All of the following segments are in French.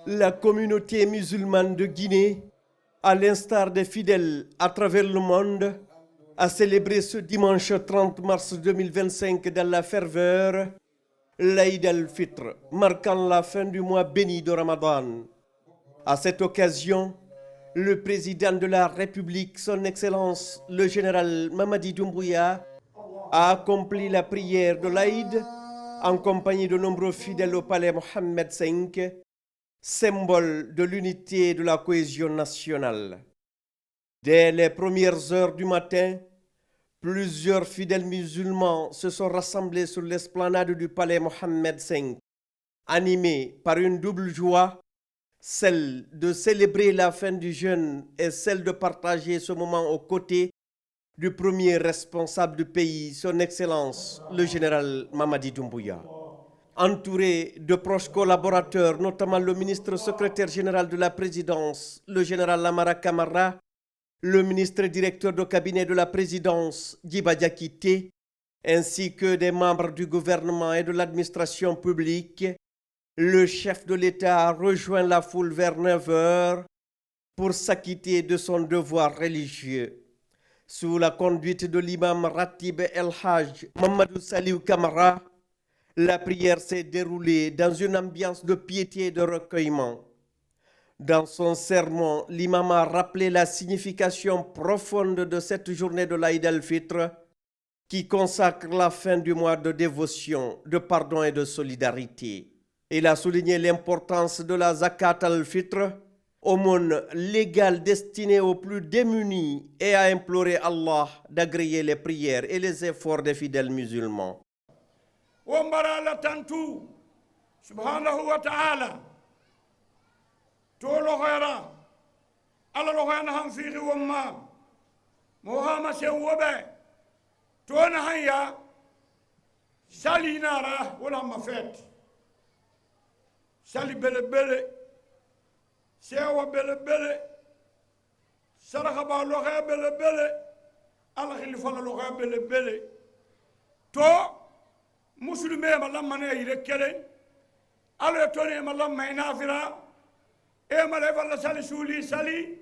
La communauté musulmane de Guinée, à l'instar des fidèles à travers le monde, a célébré ce dimanche 30 mars 2025 dans la ferveur l'Aïd al-Fitr, marquant la fin du mois béni de Ramadan. À cette occasion, le président de la République, son Excellence le général Mamadi Doumbouya, a accompli la prière de l'Aïd en compagnie de nombreux fidèles au palais Mohammed V, symbole de l'unité et de la cohésion nationale. Dès les premières heures du matin, plusieurs fidèles musulmans se sont rassemblés sur l'esplanade du palais Mohammed V, animés par une double joie, celle de célébrer la fin du jeûne et celle de partager ce moment aux côtés du premier responsable du pays, son Excellence, le général Mamadi Doumbouya. Entouré de proches collaborateurs, notamment le ministre secrétaire général de la présidence, le général Lamara Camara, le ministre directeur de cabinet de la présidence, Djiba Diakité, ainsi que des membres du gouvernement et de l'administration publique, le chef de l'État a rejoint la foule vers 9 heures pour s'acquitter de son devoir religieux. Sous la conduite de l'imam Ratib El Hajj Mamadou Saliou Kamara, la prière s'est déroulée dans une ambiance de piété et de recueillement. Dans son sermon, l'imam a rappelé la signification profonde de cette journée de l'Aïd al-Fitr qui consacre la fin du mois de dévotion, de pardon et de solidarité. Il a souligné l'importance de la Zakat al-Fitr, aumône légale destinée aux plus démunis, et a imploré Allah d'agréer les prières et les efforts des fidèles musulmans. Wombara la tantu subhanahu wa ta'ala to lo khaira ala lo khana han fiqi wamma mohama se wobe to na hanya salinara wala mafet sali bele bele sewa bele bele saraka ba lo kha bele bele ala khilifa lo kha bele bele to musulmé ma lamane yire kelen ala toni ma lamma inafira e ma le valla sali suli sali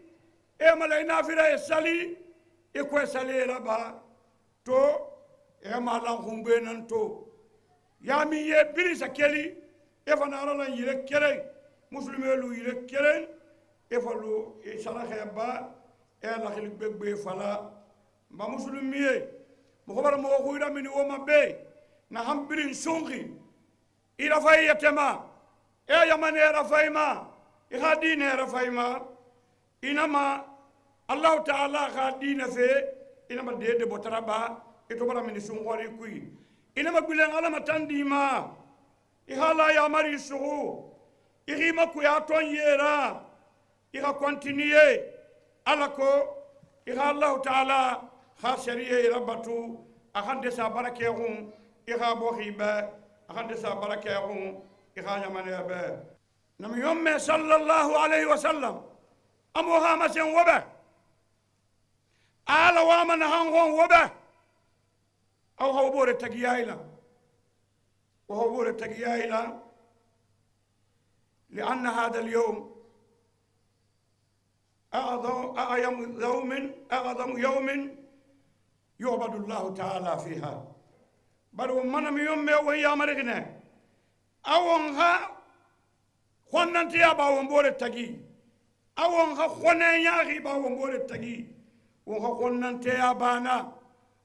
e ma le inafira e sali e ko sali raba to e ma lan khumbe nan to ya mi ye biri sakeli e fana la yire kelen musulmé lu yire kelen e falu e sala khaba e la khil bebe fala ba musulmé mo ko bar mo ko ida mini o mabbe na hambirin sungi ila fayyatema e yamane rafayma e khadine rafayma inama Allah ta'ala khadina fe inama de botaraba e to bara min sungori kui inama bilen ala matandima e hala ya mari suhu e rima ku ya ton yera e ga continuer alako e Allah ta'ala khashariye rabatu akhande sa barakehum إخا بوخيبا أخذ سابرك يا أخو إخا يمن يا با نم يوم صلى الله عليه وسلم أموها مسين وبا آل وامن هنغون وبا أو هو بور التقيايلا وهو بور التقيايلا لأن هذا اليوم أعظم يوم يعبد الله تعالى فيها baro manam yomme won yamarigine awon ha khonnanti ya ba won bore tagi awon ha khone yaagi ba won bore tagi won ha khonnante ya bana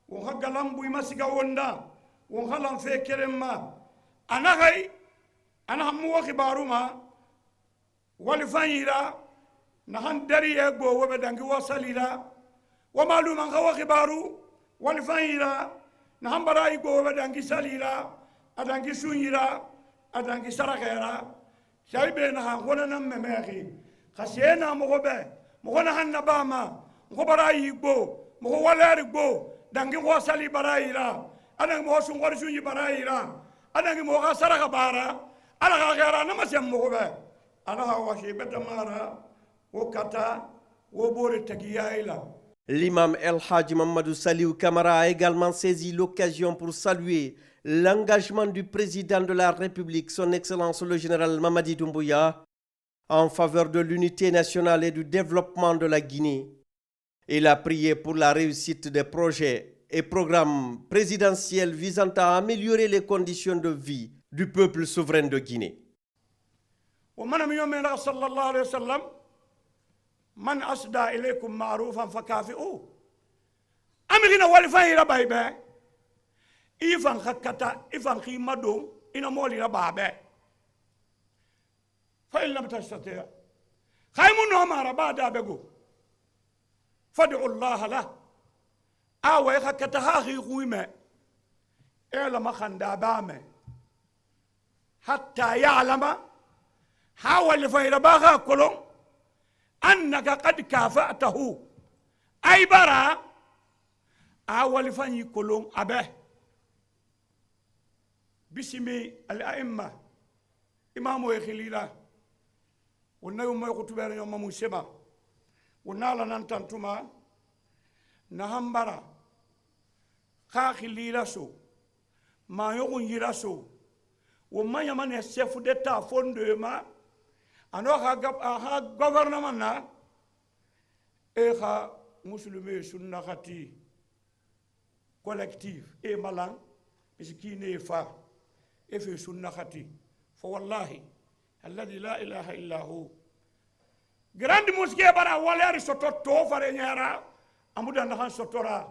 won ha galambu masiga wonda won halan fe keremma ana hay ana hamu wa khibaruma wal fayira na han dari e go wobe dangi wasalira wa maluma ha wa khibaru wal fayira na hambara igo adangi salira adangi sunyira adangi sarakera shaibe na hona na memeki khasena mogobe mogona hanna bama ngobara igo mogo waleri go dangi go sali baraira adangi mo sungor sunyi baraira adangi mo ga saraka bara ala ga gera na masem mogobe ala ha wa shi betamara wo kata wo bore tagiyaila. L'imam El Hadj Mamadou Saliou Kamara a également saisi l'occasion pour saluer l'engagement du président de la République, son Excellence le général Mamadi Doumbouya, en faveur de l'unité nationale et du développement de la Guinée. Il a prié pour la réussite des projets et programmes présidentiels visant à améliorer les conditions de vie du peuple souverain de Guinée. ومن يوم صلى الله عليه وسلم من أسدى إليكم معروفا فكافئوه أمرنا والفاي ربايبه إيفان خكتا إيفان خيمدو إنا مولي ربابه فإن لم تستطيع خيمون وما ربادا بقو فادعوا الله له أوي خكتا هاخي خويمه إلا ما خندابامه حتى يعلم حاول فيرباها كلهم أنك قد كافأته أي برا حاول فني كلهم أبه باسم الأئمة إمام يخليلا ونيوم ما يكتبون يوم موسما ونالا ننتنتما نهمبرا خاخليلا سو ما يغن يراسو وما يمن يسيف دتا فوندما أنا ها gouvernement na ha musulmi sunna khati collectif e malang miskine fa e fi sunna khati fa wallahi alladhi la ilaha illa hu grande mosquée bara waler soto to fare nyara amuda na sotora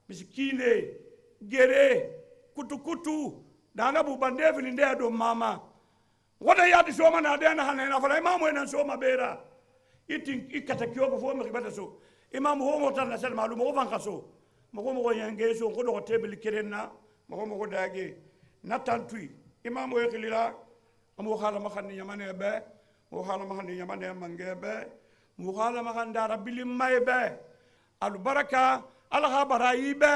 miskine gere kutu danga bu bande fi nde do mama wada yadi soma na dena hanena fala imamu ena soma bera itin ikata kyogo fo mi bata so imamu ho motar na sel malum ho vanka so mo yange so ko do tebel kirenna mo dage natantui imamu e khilila amu khala ma khanni yamane be mo khala ma khanni yamane mange be mo khala ma khanda rabbil may be al baraka al khabara ibe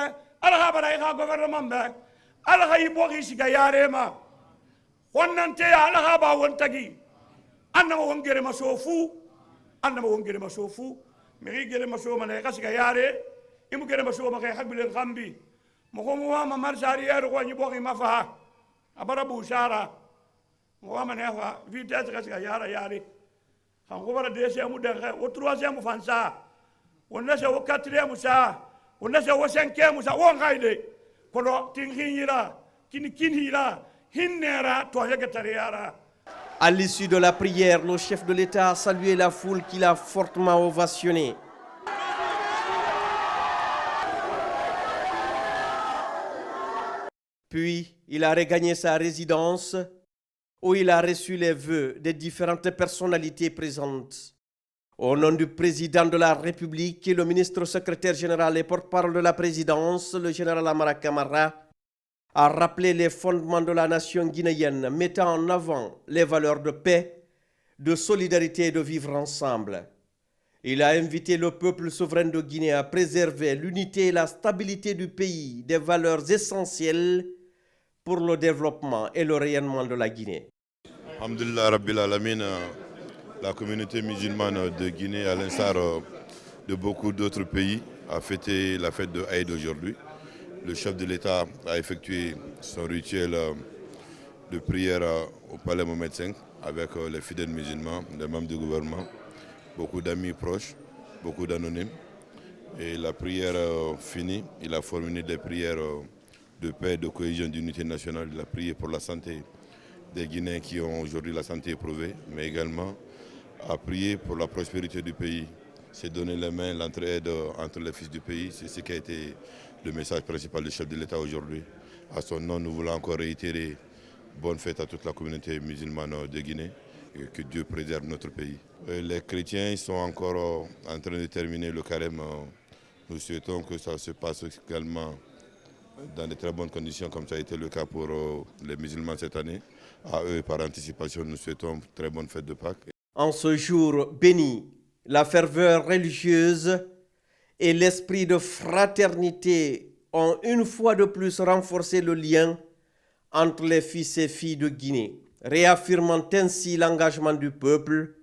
al khabara ga gouvernement be al khaybo gi siga yarema wonnante ya alaha ba wontagi annama wongere masofu mi gere maso mane kasiga yare imu gere maso ma kay habile khambi mo ko mo ma marsari yaro ko nyibo ki mafa abara bu shara mo ma ne fa vitesse kasiga yare kan ko bara deuxième de o troisième fansa wonna se o quatrième sa wonna se o cinquième sa o ngayde ko do tinghira kinhira. À l'issue de la prière, le chef de l'État a salué la foule qui l'a fortement ovationné. Puis, il a regagné sa résidence où il a reçu les vœux des différentes personnalités présentes. Au nom du président de la République et le ministre secrétaire général et porte-parole de la présidence, le général Amara Camara, a rappelé les fondements de la nation guinéenne, mettant en avant les valeurs de paix, de solidarité et de vivre ensemble. Il a invité le peuple souverain de Guinée à préserver l'unité et la stabilité du pays, des valeurs essentielles pour le développement et le rayonnement de la Guinée. Alhamdulillah Rabbil Alamin, la communauté musulmane de Guinée, à l'instar de beaucoup d'autres pays, a fêté la fête de Aïd aujourd'hui. Le chef de l'État a effectué son rituel de prière au palais Mohamed V avec les fidèles musulmans, les membres du gouvernement, beaucoup d'amis proches, beaucoup d'anonymes. Et la prière finie, il a formulé des prières de paix, de cohésion, d'unité nationale. Il a prié pour la santé des Guinéens qui ont aujourd'hui la santé éprouvée, mais également a prié pour la prospérité du pays. C'est donner les mains, l'entraide entre les fils du pays. C'est ce qui a été le message principal du chef de l'État aujourd'hui. À son nom, nous voulons encore réitérer bonne fête à toute la communauté musulmane de Guinée et que Dieu préserve notre pays. Les chrétiens sont encore en train de terminer le carême. Nous souhaitons que ça se passe également dans de très bonnes conditions, comme ça a été le cas pour les musulmans cette année. À eux, par anticipation, nous souhaitons une très bonne fête de Pâques. En ce jour béni, la ferveur religieuse et l'esprit de fraternité ont une fois de plus renforcé le lien entre les fils et filles de Guinée, réaffirmant ainsi l'engagement du peuple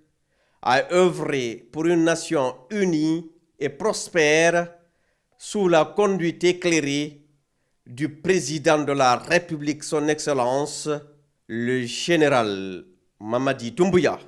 à œuvrer pour une nation unie et prospère sous la conduite éclairée du président de la République, son Excellence, le général Mamadi Doumbouya.